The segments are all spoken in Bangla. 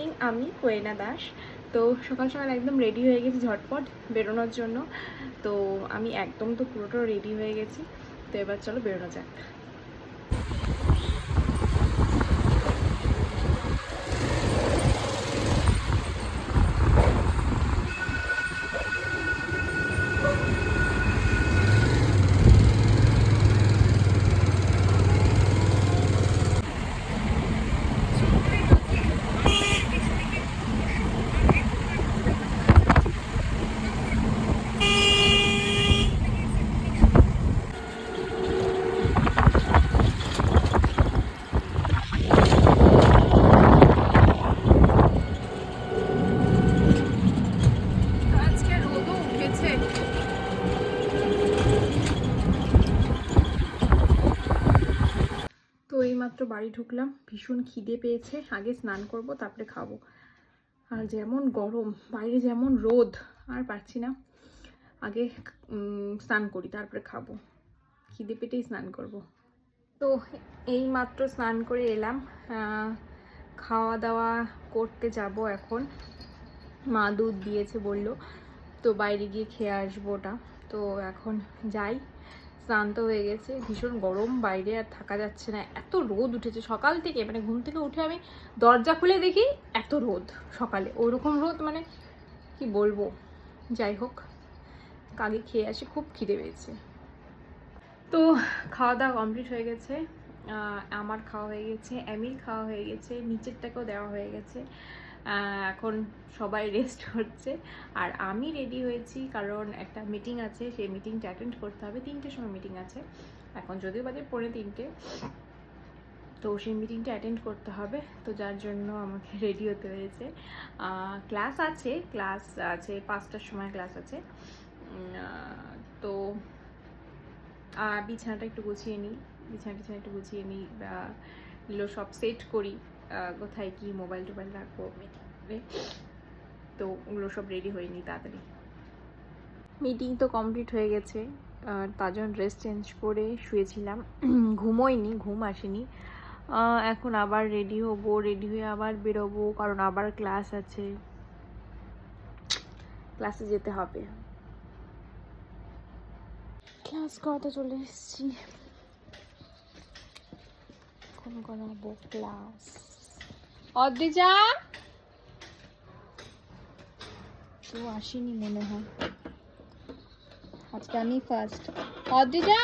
মর্নিং, আমি কোয়েনা দাস। তো সকাল সকাল একদম রেডি হয়ে গেছি ঝটপট বেরোনোর জন্য। তো আমি একদম তো পুরোটা রেডি হয়ে গেছি। তো এবার চলো বেরোনো যাক। আজকে রোদও উঠেছে। তো এইমাত্র বাড়ি ঢুকলাম, ভীষণ খিদে পেয়েছে। আগে স্নান করব, তারপরে খাবো। আর যেমন গরম, বাইরে যেমন রোদ, আর পারছি না। আগে স্নান করি, তারপরে খাবো। খিদে পেটেই স্নান করব। তো এই মাত্র স্নান করে এলাম, খাওয়া দাওয়া করতে যাব এখন। মা দুধ দিয়েছে বললো, তো বাইরে গিয়ে খেয়ে আসবো ওটা। তো এখন যাই। স্নান তো হয়ে গেছে, ভীষণ গরম বাইরে, আর থাকা যাচ্ছে না, এত রোদ উঠেছে সকাল থেকে। মানে ঘুম থেকে উঠে আমি দরজা খুলে দেখি এত রোদ সকালে, ওরকম রোদ, মানে কি বলবো। যাই হোক, আগে খেয়ে আসি, খুব খিদে পেয়েছে। তো খাওয়া দাওয়া কমপ্লিট হয়ে গেছে। আমার খাওয়া হয়ে গেছে, এমির খাওয়া হয়ে গেছে, নিচেরটাকেও দেওয়া হয়ে গেছে। এখন সবাই রেস্ট করছে। আর আমি রেডি হয়েছি, কারণ একটা মিটিং আছে, সেই মিটিংটা অ্যাটেন্ড করতে হবে। 3টের সময় মিটিং আছে, এখন যদিও বাজে 3:45। তো সেই মিটিংটা অ্যাটেন্ড করতে হবে, তো যার জন্য আমাকে রেডি হতে হয়েছে। ক্লাস আছে 5টার সময় ক্লাস আছে। তো বিছানাটা একটু গুছিয়ে নিই, বিছানা একটু গুছিয়ে নিই, এগুলো সব সেট করি, কোথায় কি মোবাইল টোবাইল রাখবো মিটিংয়ে। তো ওগুলো সব রেডি হয়ে নিই তাড়াতাড়ি। মিটিং তো কমপ্লিট হয়ে গেছে, তার জন্য ড্রেস চেঞ্জ করে শুয়েছিলাম। ঘুমোইনি, ঘুম আসেনি। এখন আবার রেডি হবো, রেডি হয়ে আবার বেরোবো, কারণ আবার ক্লাস আছে, ক্লাসে যেতে হবে। ক্লাস করাতে চলে এসেছি, এখন করাবো ক্লাস। অদ্রিজা তো আসেনি মনে হয়, আজকে আমি ফার্স্ট। অদ্রিজা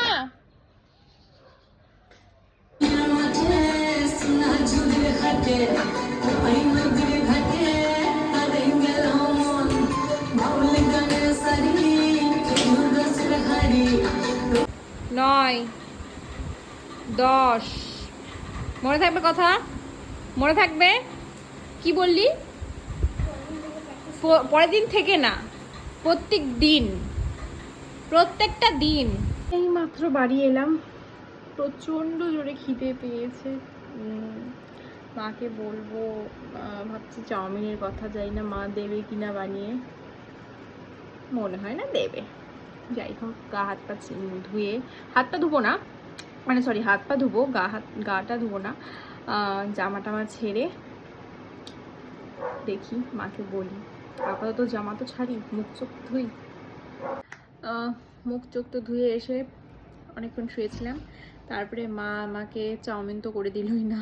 নয় 10 মনে থাকবে কথা, মনে থাকবে। কি বললি? পরের দিন থেকে না, প্রত্যেকটা দিন। এই মাত্র বাড়ি এলাম, প্রচণ্ড জোরে খিদে পেয়েছে। মাকে বলবো, ভাবছি চাউমিনের কথা, যাই না মা দেবে কিনা বানিয়ে, মনে হয় না দেবে। যাই হোক, গা হাত পা ধুয়ে, হাত পা ধুবো না, মানে সরি হাত পা ধুবো, গাটা ধুবো না, জামা টামা ছেড়ে দেখি, মাকে বলি। আপাতত জামা তো ছাড়ি, মুখ চোখ ধুই। মুখ চোখ তো ধুয়ে এসে অনেকক্ষণ শুয়েছিলাম। তারপরে মা আমাকে চাউমিন তো করে দিলই না,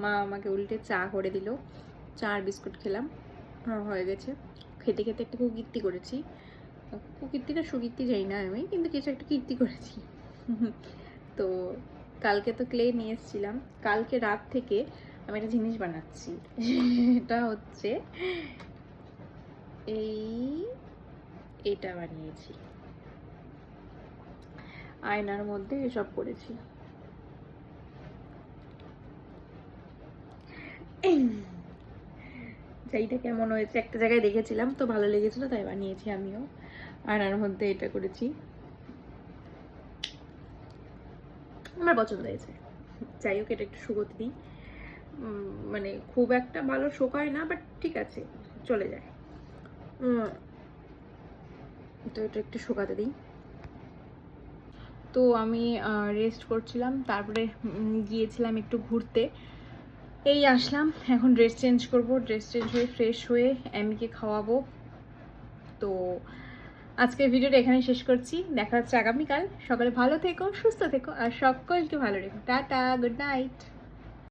মা আমাকে উল্টে চা করে দিল। চা আর বিস্কুট খেলাম, হয়ে গেছে। খেতে খেতে একটা কুকীর্তি করেছি, কুকীর্তি না সুকীর্তি যাই না আমি, কিন্তু কিছু একটা কীর্তি করেছি। তো কালকে তো ক্লে নিয়ে এসেছিলাম, কালকে রাত থেকে আমি একটা জিনিস বানাচ্ছি। এটা হচ্ছে এটা বানিয়েছি, আয়নার মধ্যে এসব করেছি। এইটা কেমন হয়েছে, একটা জায়গায় দেখেছিলাম তো ভালো লেগেছিল, তাই বানিয়েছি আমিও। আয়নার মধ্যে এটা করেছি, আমার পছন্দ হয়েছে। যাই হোক, এটা একটু শুকোতে দিই, মানে খুব একটা ভালো শোকায় না, বাট ঠিক আছে, চলে যায়। তো এটা একটু শুকাতে দিই। তো আমি রেস্ট করছিলাম, তারপরে গিয়েছিলাম একটু ঘুরতে। এই আসলাম, এখন ড্রেস চেঞ্জ করব, ড্রেস চেঞ্জ হয়ে ফ্রেশ হয়ে এমিকে খাওয়াবো। তো আজকের ভিডিওটা এখানে শেষ করছি, দেখা হচ্ছে আগামীকাল। সকালে ভালো থেকো, সুস্থ থেকো, আর সকলকে ভালো রেখো। Tata, good night.